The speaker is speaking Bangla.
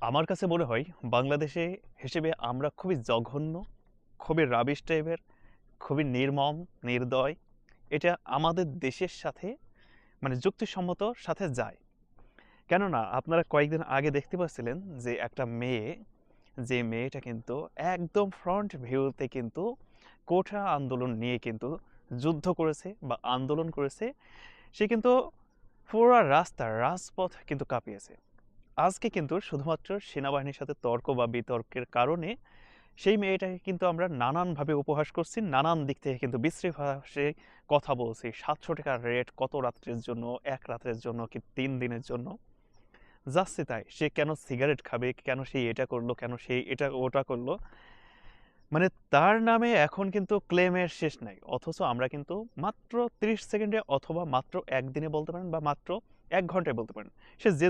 আমার কাছে মনে হয় বাংলাদেশে হিসেবে আমরা খুবই জঘন্য, খুবই রাবিশ টাইপের, খুবই নির্মম, নির্দয়। এটা আমাদের দেশের সাথে মানে যুক্তিসম্মত সাথে যায়। কেননা আপনারা কয়েকদিন আগে দেখতে পাচ্ছিলেন যে একটা মেয়ে, যে মেয়েটা কিন্তু একদম ফ্রন্ট ভিউতে কিন্তু কোঠা আন্দোলন নিয়ে কিন্তু যুদ্ধ করেছে বা আন্দোলন করেছে। সে কিন্তু পুরা রাজপথ কিন্তু কাঁপিয়েছে। আজকে কিন্তু শুধুমাত্র সেনাবাহিনীর সাথে তর্ক বা বিতর্কের কারণে সেই মেয়েটাকে কিন্তু আমরা নানানভাবে উপহাস করছি, নানান দিক থেকে কিন্তু বিশ্রী ভাষায় কথা বলছি। ৭০০ টাকার রেট কত রাত্রের জন্য, এক রাতের জন্য কি ৩ দিনের জন্য? যাচ্ছে তাই। সে কেন সিগারেট খাবে, কেন সে এটা করলো, কেন সে এটা ওটা করলো। মানে তার নামে এখন কিন্তু ক্লেমের শেষ নাই। অথচ আমরা কিন্তু মাত্র ৩০ সেকেন্ডে অথবা মাত্র একদিনে বলতে পারেন বা মাত্র ১ ঘন্টায় বলতে পারেন। সে যে